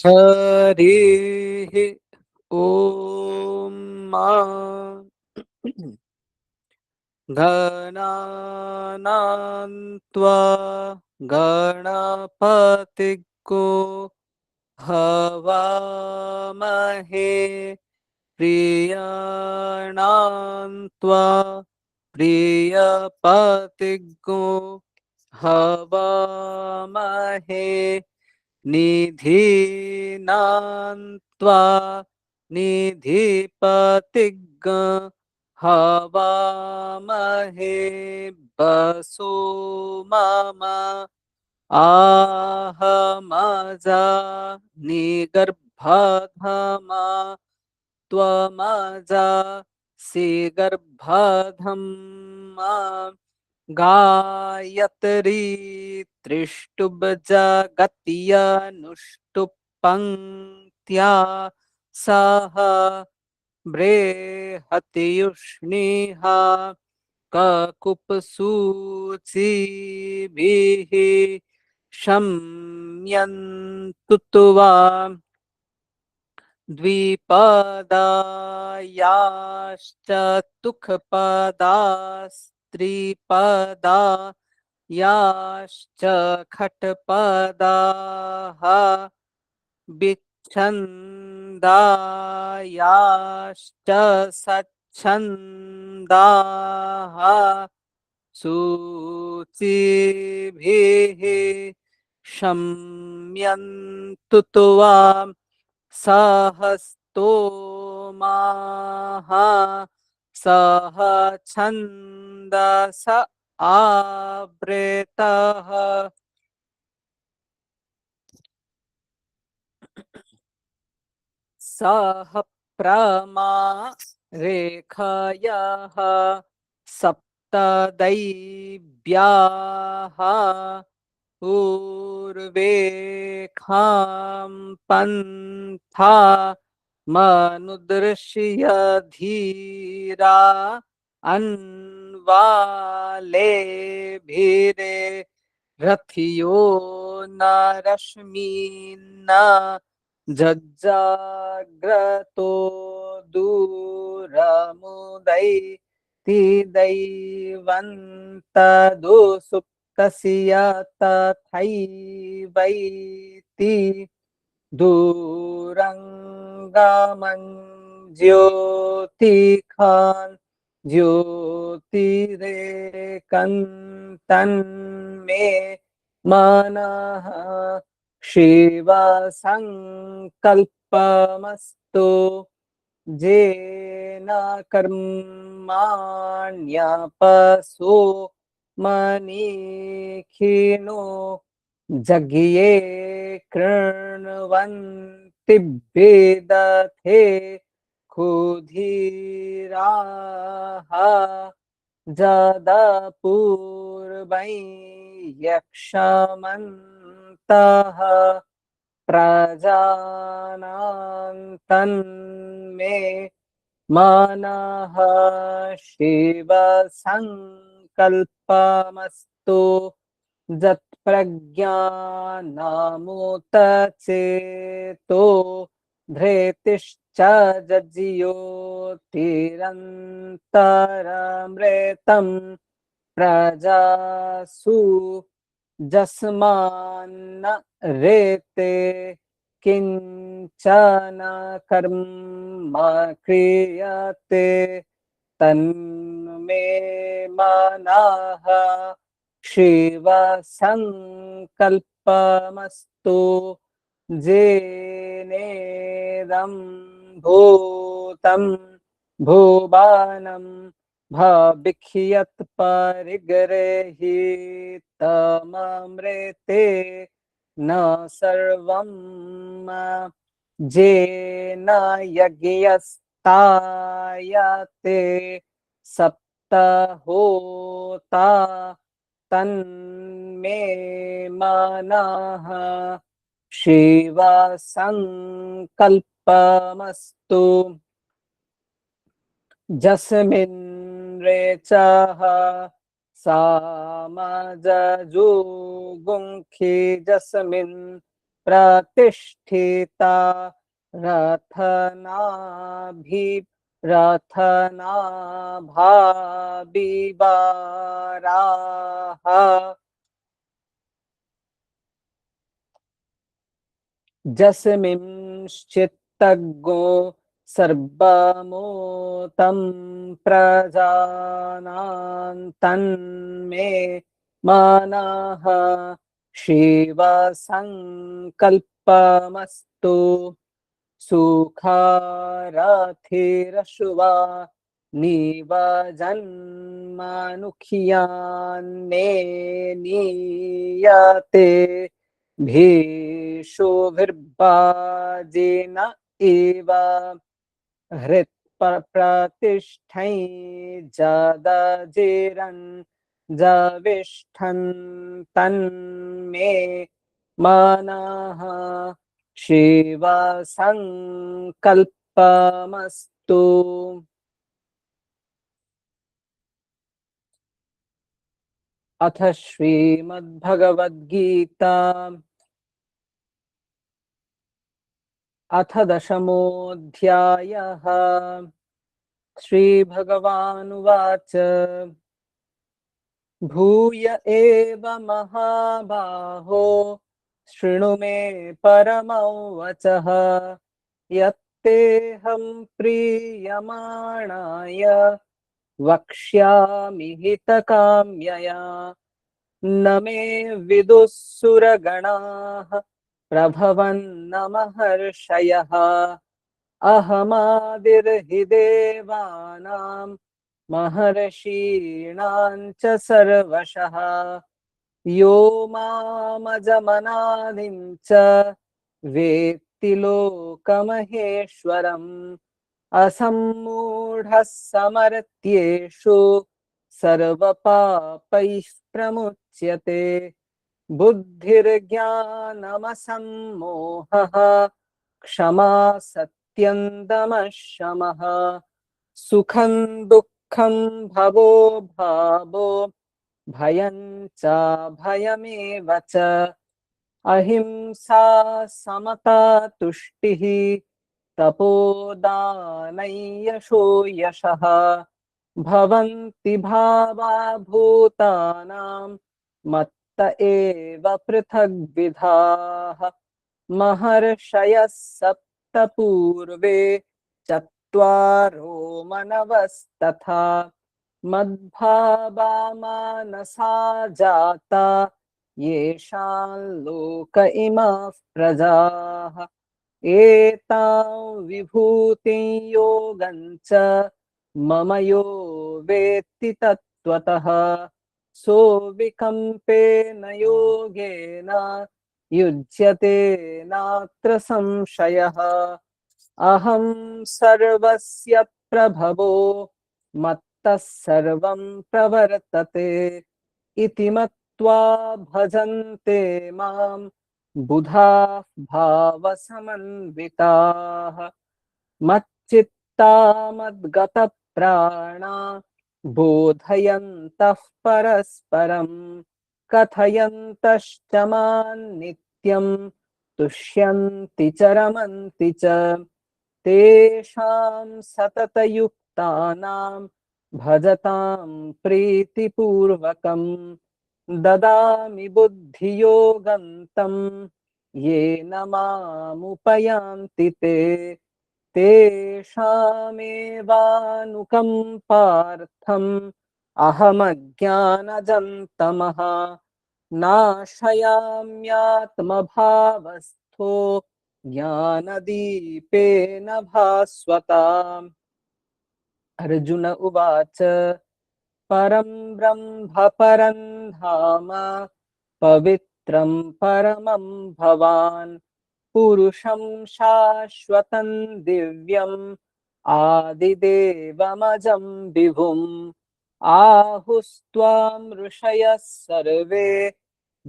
हरिः ॐ मा गणानां त्वा गणपतिगो हवामहे प्रियाणां त्वा प्रियपतिगो हवामहे निधीनां त्वा निधिपतिग हवामहे वसो मम आहमजा निगर्भधमा त्वमजा सिगर्भधम्मा गायत्री त्रिष्टुभजगत्यनुष्टुप् सह बृहत्युष्णिहा ककुपसूचिभिः शम्यन्तु त्वा द्विपदायाश्च तुखपदास्त्रिपदा याश्च खट्पदाः विच्छन्दायाश्च सच्छन्दाः सूचिभिः शम्यन्तु त्वां सहस्तोमाः सह छन्दस आवृतः सह प्रमा रेखयः सप्तदैव्याः पूर्वे खां पन्था मनुदृश्य धीरा अन्वाले भीरे रथियो न रश्मीन्न जज्जाग्रतो दूरमुदै दैवन्तदुसुप्तस्य तथैवैति दूरङ्गमं ज्योतिखान् ज्योतिरेकन्तन्मे मनः शिवसङ्कल्पमस्तु जेन कर्माण्यपसो मनीखिनो जज्ञे कृण्वन्ति वेदथे क्षुधिराः जदपूर्वै यक्षमन्तः प्रजानां तन्मे मनः शिवसङ्कल्पमस्तु जत्प्रज्ञानामुतचेतो धृतिश्च जज्योतिरन्तरमृतं प्रजासु जस्मान्न रेते किञ्चन कर्म क्रियते तन्मे मनः शिवसङ्कल्पमस्तु जेनेदं भूतं भुवनं भविष्यत् परिगृहीतममृते न सर्वं जेन यज्ञस्तायते सप्त होता तन्मे मनः शिवसङ्कल्पमस्तु जस्मिन् रेचः सामजजुगुंखि जस्मिन् प्रतिष्ठिता रथनाभि रथनाभाबिबाराः जस्मिंश्चित्तगो सर्वमोतं प्रजानां तन्मे मानः शिवसङ्कल्पमस्तु सुखाराथिरशुवा निवजन्मनुखियान्ने नीयते भीषुभिर्बाजिन इव हृत्प्रतिष्ठै जदजिरन् जविष्ठन् तन्मे मनः शिवसङ्कल्पमस्तु। अथ श्रीमद्भगवद्गीता अथ दशमोऽध्यायः। श्रीभगवानुवाच भूय एव महाबाहो शृणु मे परमं वचः यत्तेऽहं प्रीयमाणाय वक्ष्यामि हितकाम्यया न मे विदुः सुरगणाः प्रभवन्न महर्षयः अहमादिर्हि देवानां महर्षीणां च सर्वशः यो मामजमनादिं च वेत्ति लोकमहेश्वरम् असम्मूढः समर्थ्येषु सर्वपापैः प्रमुच्यते बुद्धिर्ज्ञानमसम्मोहः क्षमा सत्यं दमः शमः सुखं दुःखं भवो भावो भयं च भयमेव च अहिंसा समता तुष्टिः तपोदानयशो यशः भवन्ति भावा भूतानां मत्त एव पृथग्विधाः महर्षयः सप्त पूर्वे चत्वारो मनवस्तथा मद्भावा मानसा जाता येषां लोक इमाः प्रजाः एतां विभूतिं योगं च मम यो वेत्ति तत्त्वतः सोऽविकम्पेन योगेन युज्यते नात्र संशयः अहं सर्वस्य प्रभवो मत्तः सर्वं प्रवर्तते इति मत्वा भजन्ते मां बुधाः भावसमन्विताः मच्चित्ता मद्गतप्राणा बोधयन्तः परस्परं कथयन्तश्च मां नित्यं तुष्यन्ति च रमन्ति च तेषां सततयुक्तानां भजतां प्रीतिपूर्वकं ददामि बुद्धियोगं तं येन मामुपयान्ति ते तेषामेवानुकम्पार्थम् अहमज्ञानजं तमः नाशयाम्यात्मभावस्थो ज्ञानदीपेन भास्वता। अर्जुन उवाच परं ब्रह्म परं धाम पवित्रं परमं भवान् पुरुषं शाश्वतं दिव्यम् आदिदेवमजं विभुम् आहुस्त्वां ऋषयः सर्वे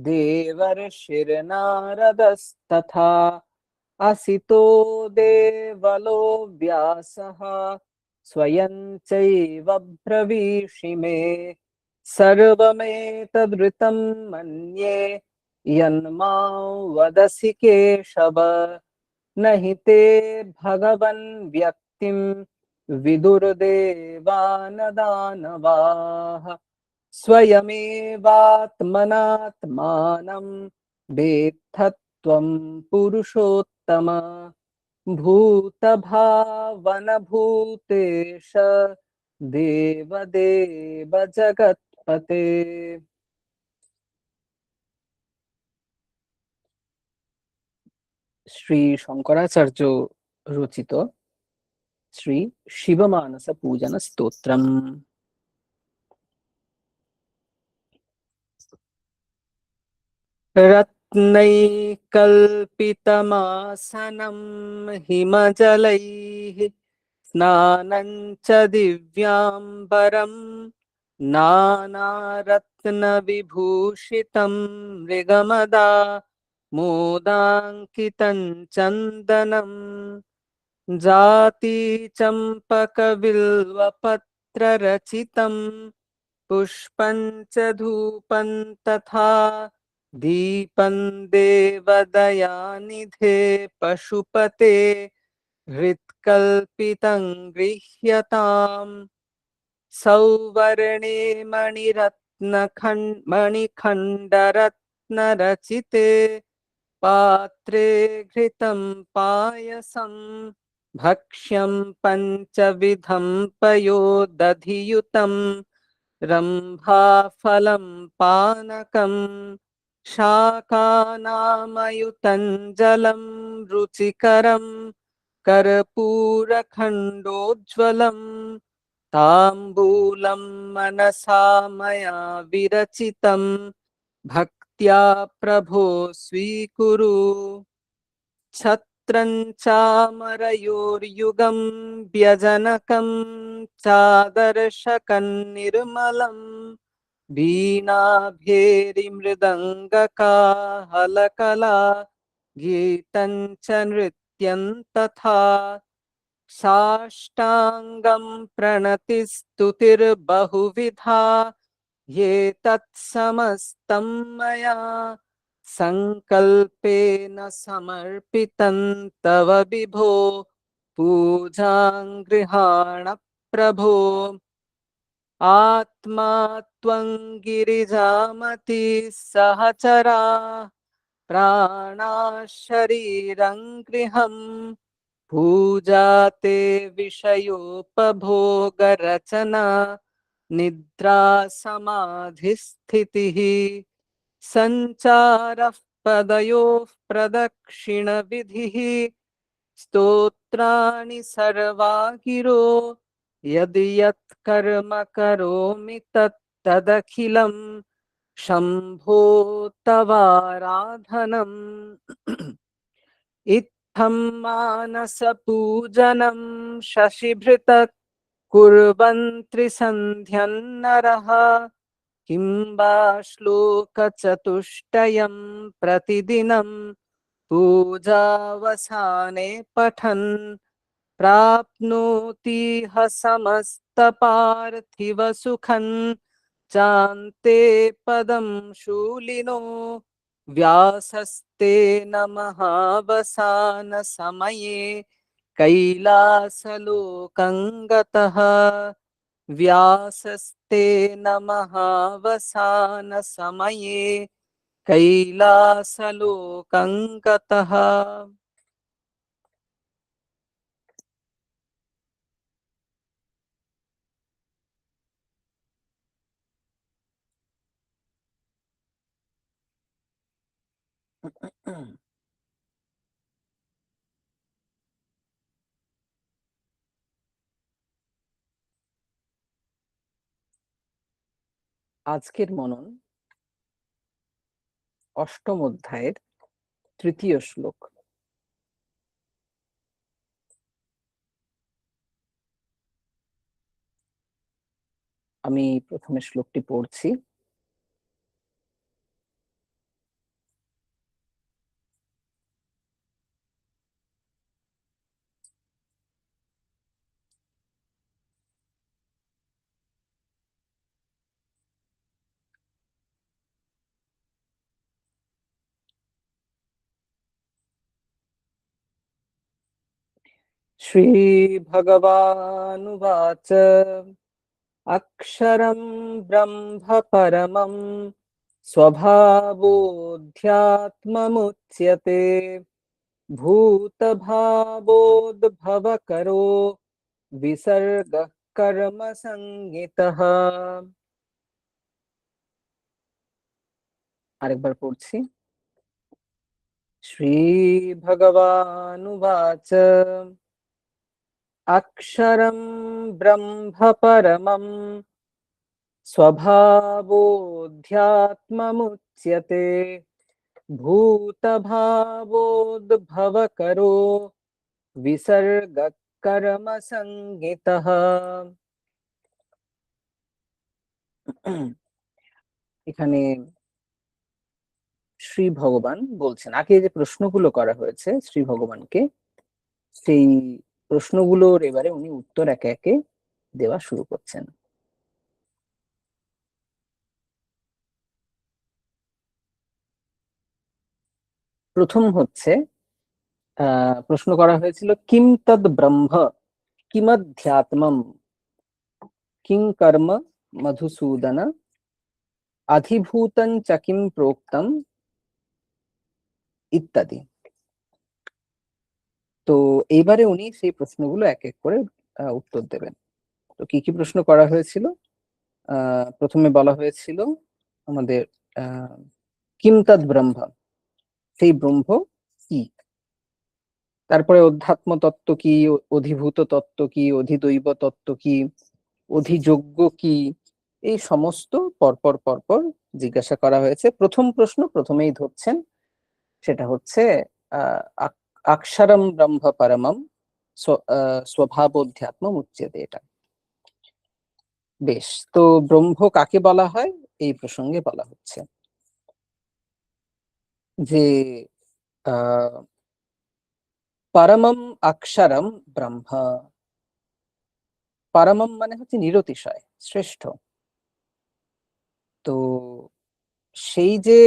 देवर्षिर्नारदस्तथा असितो देवलो व्यासः स्वयं चैव ब्रवीषि मे सर्वमेतद्ऋतं मन्ये यन्मां वदसि केशव न हि ते भगवन् व्यक्तिं विदुर्देवान दानवाः स्वयमेवात्मनात्मानं वेत्थत्वं पुरुषोत्तम भूतभावनभूतेश देवदेव जगत्पते। শ্রী শঙ্করাচার্য রচিত শ্রী শিবমানস পূজন স্তোত্রম। रत्नैकल्पितमासनं हिमजलैः स्नानं च दिव्याम्बरं नानारत्नविभूषितं मृगमदा मोदाङ्कितं चन्दनं जातिचम्पकबिल्वपत्ररचितं पुष्पं च धूपं तथा दीपं देवदयानिधे पशुपते हृत्कल्पितं गृह्यताम् सौवर्णे मणिखण्डरत्नरचिते पात्रे घृतं पायसं भक्ष्यं पञ्चविधं पयोदधियुतं रम्भाफलं पानकं शाकानामयुतं जलं रुचिकरं कर्पूरखण्डोज्ज्वलम् ताम्बूलं मनसा मया विरचितं भक्त्या प्रभो स्वीकुरु छत्रं चामरयोर्युगं व्यजनकं चादर्शकं निर्मलं वीणाभेरिमृदङ्गकाहलकला गीतं च नृत्यं तथा साष्टाङ्गं प्रणतिस्तुतिर्बहुविधा ये तत्समस्तं मया सङ्कल्पेन समर्पितं तव विभो पूजां गृहाण प्रभो आत्मा त्वं गिरिजामति सहचरा प्राणाः शरीरं गृहम् पूजा ते विषयोपभोगरचना निद्रा समाधिस्थितिः सञ्चारः पदयोः प्रदक्षिणविधिः स्तोत्राणि सर्वा गिरो यदि यत्कर्म करोमि तदखिलं शम्भो तवाराधनम् इत्थं मानसपूजनं शशिभृतः कुर्वन्ति सन्ध्यन्नरः किं वा श्लोकचतुष्टयं प्रतिदिनं पूजावसाने पठन् प्राप्नोति ह समस्तपार्थिवसुखं चान्ते पदं शूलिनो व्यासस्तेन महावसानसमये कैलासलोकं गतः व्यासस्तेन महावसानसमये कैलासलोकं गतः। আজকের মনন অষ্টম অধ্যায়ের তৃতীয় শ্লোক। আমি প্রথমে শ্লোকটি পড়ছি। श्रीभगवानुवाच अक्षरं ब्रह्म परमं स्वभावोऽध्यात्ममुच्यते भूतभावोद्भवकरो विसर्गः कर्म संज्ञितः। আরেকবার পড়ছি। श्रीभगवानुवाच अक्षरं ब्रह्म परमं स्वभावोऽध्यात्ममुच्यते भूतभावोद्भवकरो विसर्गः कर्म संज्ञितः। এখানে শ্রী ভগবান বলছেন, আগে যে প্রশ্নগুলো করা হয়েছে শ্রী ভগবানকে, সেই প্রশ্নগুলোর এবারে উনি উত্তর একে একে দেওয়া শুরু করছেন। প্রথম হচ্ছে প্রশ্ন করা হয়েছিল কিম তদ ব্রহ্ম কিমধ্যাত্মম কিং কর্ম মধুসূদন অধিভূতং চ কিম প্রোক্তম ইত্যাদি। তো এইবারে উনি সেই প্রশ্নগুলো এক এক করে উত্তর দেবেন। তো কি কি প্রশ্ন করা হয়েছিল? প্রথমে বলা হয়েছিল আমাদের কিম তদ ব্রহ্ম, সেই ব্রহ্ম কি। তারপরে অধ্যাত্ম তত্ত্ব কি, অধিভূত তত্ত্ব কি, অধিদৈব তত্ত্ব কি, অধিযোগ্য কি, এই সমস্ত পরপর পরপর জিজ্ঞাসা করা হয়েছে। প্রথম প্রশ্ন প্রথমেই ধরছেন, সেটা হচ্ছে অক্ষরম ব্রহ্ম পরমম স্বভাবোধ্যাত্ম উচ্যতে। এটা বেশ। তো ব্রহ্ম কাকে বলা হয় এই প্রসঙ্গে বলা হচ্ছে যে পরমম অক্ষরম ব্রহ্ম। পরমম মানে হচ্ছে নিরতিশয়, শ্রেষ্ঠ। তো সেই যে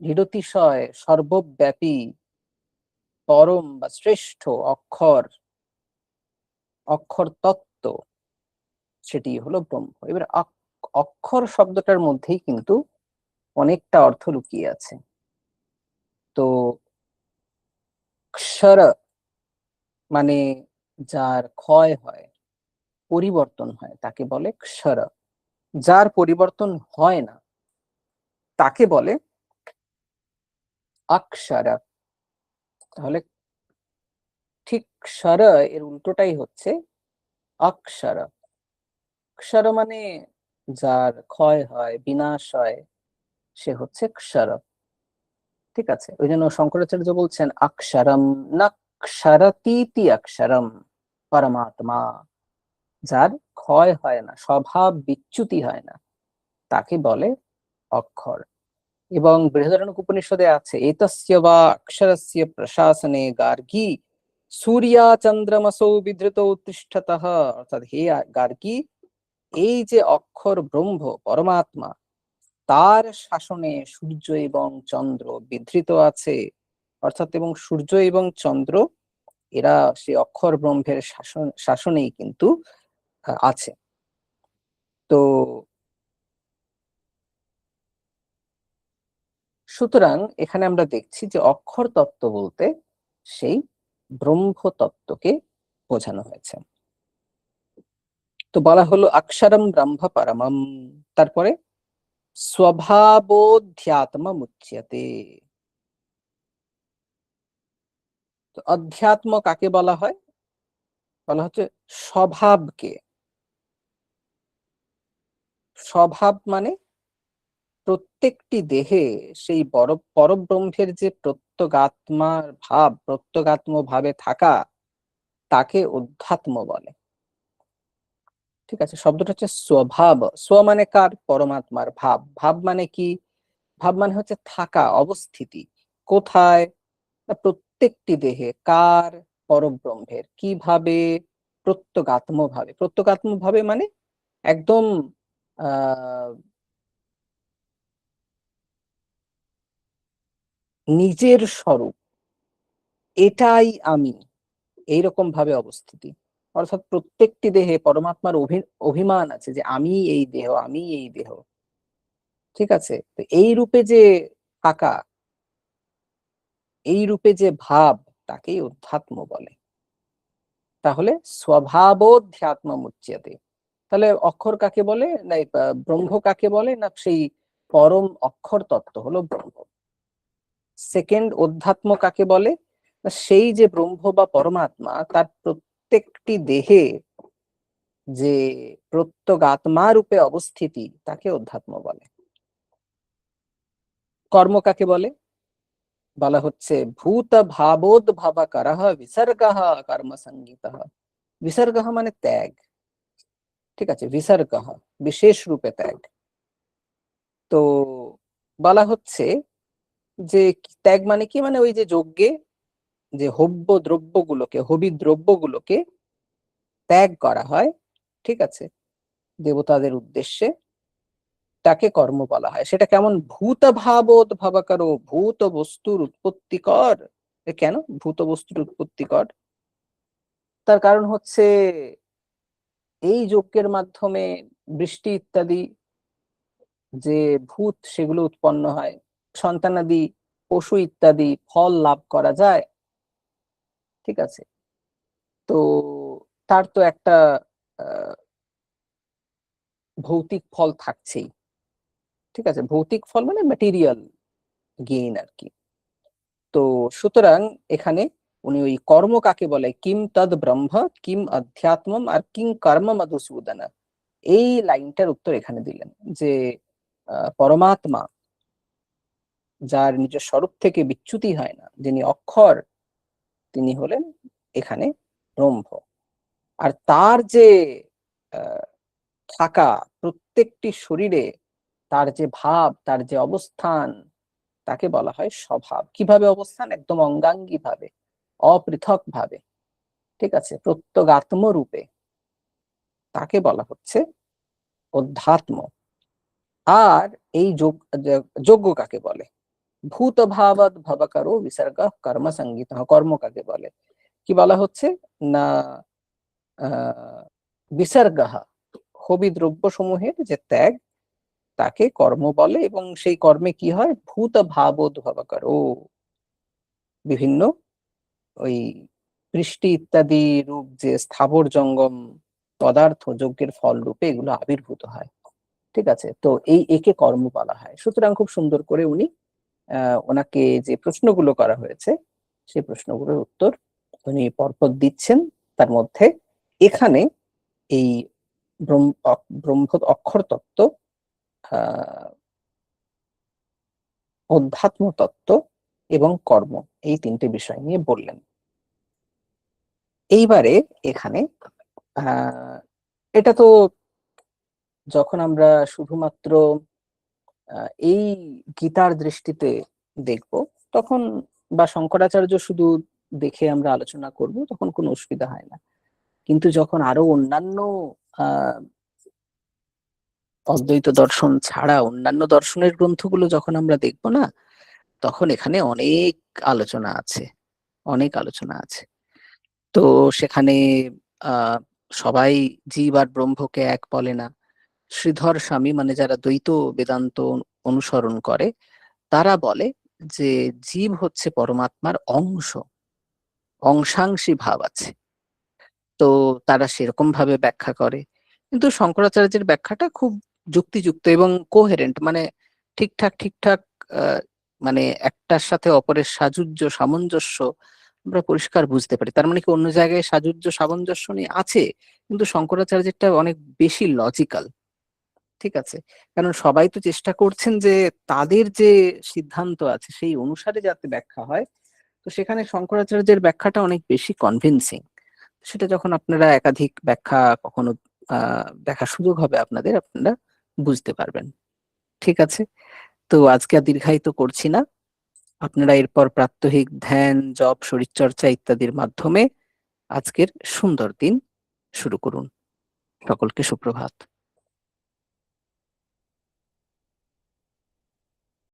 নিরতিশয়, সর্বব্যাপী, পরম বা শ্রেষ্ঠ অক্ষর, অক্ষর তত্ত্ব, সেটি হলো ব্রহ্ম। এবার অক্ষর শব্দটার মধ্যেই কিন্তু অনেকটা অর্থ লুকিয়ে আছে। তো ক্ষর মানে যার ক্ষয় হয়, পরিবর্তন হয়, তাকে বলে ক্ষর। যার পরিবর্তন হয় না তাকে বলে অক্ষর। তাহলে ঠিক ক্ষর এর উল্টোটাই হচ্ছে অক্ষর। ক্ষর মানে যার ক্ষয় হয়, বিনাশ হয়, সে হচ্ছে ক্ষর। ঠিক আছে, ওই জন্য শঙ্করাচার্য বলছেন অক্ষরম না ক্ষরতীতি অক্ষরম পরমাত্মা। যার ক্ষয় হয় না, স্বভাব বিচ্যুতি হয় না, তাকে বলে অক্ষর। এবং বৃহদারণ্যক উপনিষদে আছে এতস্য বা অক্ষরস্য প্রশাসনে গার্গী সূর্যা চন্দ্রমসৌ বিধৃত উত্তিষ্ঠতঃ। অর্থাৎ হে গার্গী, এই যে অক্ষর ব্রহ্ম পরমাত্মা, তার শাসনে সূর্য এবং চন্দ্র বিধৃত আছে। অর্থাৎ এবং সূর্য এবং চন্দ্র এরা সেই অক্ষর ব্রহ্মের শাসনেই কিন্তু আছে। তো সুতরাং এখানে আমরা দেখছি যে অক্ষর তত্ত্ব বলতে সেই ব্রহ্ম তত্ত্বকে বোঝানো হয়েছে। তো বলা হলো অক্ষরম ব্রহ্ম পরমম, তারপরে স্বভাবোধ্যাত্ম মুচ্যতে। তো অধ্যাত্ম কাকে বলা হয়? বলা হচ্ছে স্বভাবকে। স্বভাব মানে প্রত্যেকটি দেহে সেই বড় পরব্রহ্মের যে প্রত্যগাত্মার ভাব, প্রত্যগাত্ম ভাবে থাকা, তাকে অধ্যাত্ম বলে। ঠিক আছে, শব্দটা হচ্ছে স্বভাব। স্ব মানে কার? পরমাত্মার। ভাব, ভাব মানে কি? ভাব মানে হচ্ছে থাকা, অবস্থিতি। কোথায়? না, প্রত্যেকটি দেহে। কার? পরব্রহ্মের। কিভাবে? প্রত্যগাত্ম ভাবে। প্রত্যগাত্ম ভাবে মানে একদম আহ নিজের স্বরূপ, এটাই আমি, এইরকম ভাবে অবস্থিতি, অর্থাৎ প্রত্যেকটি দেহে পরমাত্মার অভিমান আছে যে আমি এই দেহ, আমি এই দেহ। ঠিক আছে, তো এই রূপে যে থাকা, এই রূপে যে ভাব, তাকেই অধ্যাত্ম বলে। তাহলে স্বভাবোধ্যাত্ম মুচ্যতে। তাহলে অক্ষর কাকে বলে, না ব্রহ্ম কাকে বলে, না সেই পরম অক্ষর তত্ত্ব হলো ব্রহ্ম। সেকেন্ড, অধ্যাত্ম কাকে বলে, না সেই যে ব্রহ্ম বা পরমাত্মা, তার প্রত্যেকটি দেহে যে প্রত্যগাত্মা রূপে অবস্থিতি, তাকে অধ্যাত্ম বলে। কর্ম কাকে বলে, বলা হচ্ছে ভূত ভাবোদ্ভবকরঃ বিসর্গঃ কর্ম সংগীতঃ। বিসর্গঃ মানে ত্যাগ, ঠিক আছে, বিসর্গঃ বিশেষ রূপে ত্যাগ। তো বলা হচ্ছে যে ত্যাগ মানে কি, মানে ওই যে যজ্ঞে যে হব্য দ্রব্যগুলোকে, হবি দ্রব্যগুলোকে ত্যাগ করা হয়, ঠিক আছে, দেবতাদের উদ্দেশ্যে, তাকে কর্ম বলা হয়। সেটা কেমন, ভূত ভাবোদ্ভবকরো, ভূত বস্তুর উৎপত্তিকর। কেন ভূত বস্তুর উৎপত্তিকর? তার কারণ হচ্ছে এই যজ্ঞের মাধ্যমে বৃষ্টি ইত্যাদি যে ভূত, সেগুলো উৎপন্ন হয়, সন্তানাদি, পশু ইত্যাদি ফল লাভ করা যায়। ঠিক আছে, তো তার তো একটা ভৌতিক ফল থাকছেই। ঠিক আছে, ভৌতিক ফল মানে ম্যাটেরিয়াল গেইন আর কি। তো সুতরাং এখানে উনি ওই কর্ম কাকে বলে, কিম তদ ব্রহ্ম কিম অধ্যাত্মম আর কিং কর্ম মধুসূদন, এই লাইনটার উত্তর এখানে দিলেন যে পরমাত্মা যার নিজের স্বরূপ থেকে বিচ্যুতি হয় না, যিনি অক্ষর, তিনি হলেন এখানে ব্রহ্ম। আর তার যে থাকা প্রত্যেকটি শরীরে, তার যে ভাব, তার যে অবস্থান, তাকে বলা হয় স্বভাব। কিভাবে অবস্থান, একদম অঙ্গাঙ্গী ভাবে, অপৃথক ভাবে, ঠিক আছে, প্রত্যগাত্ম রূপে, তাকে বলা হচ্ছে অধ্যাত্ম। আর এই যজ্ঞ কাকে বলে, ভূত ভাবৎ ভবকরো বিসর্গ কর্ম সংগীত। কর্ম কাকে বলে, কি বলা হচ্ছে না বিসর্গ, হবি দ্রব্য সমূহের যে ত্যাগ, তাকে কর্ম বলে। এবং সেই কর্মে কি হয়, ভূত ভাবোদ্ভবকরো, বিভিন্ন ওই বৃষ্টি ইত্যাদি রূপ যে স্থাবর জঙ্গম পদার্থ যজ্ঞের ফল রূপে এগুলো আবির্ভূত হয়। ঠিক আছে, তো এই একে কর্ম বলা হয়। সুতরাং খুব সুন্দর করে উনি ওনাকে যে প্রশ্নগুলো করা হয়েছে, সেই প্রশ্নগুলোর উত্তর উনি পরপর দিচ্ছেন। তার মধ্যে এখানে এই ব্রহ্ম অক্ষর তত্ত্ব, অধ্যাত্ম তত্ত্ব এবং কর্ম, এই তিনটে বিষয় নিয়ে বললেন। এইবারে এখানে এটা তো যখন আমরা শুধুমাত্র এই গীতার দৃষ্টিতে দেখব, তখন, বা শঙ্করাচার্য শুধু দেখে আমরা আলোচনা করব, তখন কোনো অসুবিধা হয় না। কিন্তু যখন আরো অন্যান্য আহ অদ্বৈত দর্শন ছাড়া অন্যান্য দর্শনের গ্রন্থগুলো যখন আমরা দেখব না, তখন এখানে অনেক আলোচনা আছে, অনেক আলোচনা আছে। তো সেখানে আহ সবাই জীব আর ব্রহ্মকে এক বলে না। শ্রীধর স্বামী, মানে যারা দ্বৈত বেদান্ত অনুসরণ করে, তারা বলে যে জীব হচ্ছে পরমাত্মার অংশ, অংশাংশী ভাব আছে। তো তারা সেরকম ভাবে ব্যাখ্যা করে। কিন্তু শঙ্করাচার্যের ব্যাখ্যাটা খুব যুক্তিযুক্ত এবং কোহেরেন্ট, মানে ঠিকঠাক ঠিকঠাক, আহ, মানে একটার সাথে অপরের সাযুজ্য সামঞ্জস্য আমরা পরিষ্কার বুঝতে পারি। তার মানে কি অন্য জায়গায় সাযুজ্য সামঞ্জস্য নিয়ে আছে, কিন্তু শঙ্করাচার্যেরটা অনেক বেশি লজিক্যাল। ঠিক আছে, কারণ সবাই তো চেষ্টা করছেন যে তাদের যে সিদ্ধান্ত আছে সেই অনুসারে যাতে ব্যাখ্যা হয়। তো সেখানে শঙ্করাচার্যের ব্যাখ্যাটা অনেক বেশি কনভিনসিং। সেটা যখন আপনারা একাধিক ব্যাখ্যা কখনো দেখার সুযোগ হবে আপনাদের, আপনারা বুঝতে পারবেন। ঠিক আছে, তো আজকে আর দীর্ঘায়িত করছি না। আপনারা এরপর প্রাত্যহিক ধ্যান, জপ, শরীরচর্চা ইত্যাদির মাধ্যমে আজকের সুন্দর দিন শুরু করুন। সকলকে সুপ্রভাত।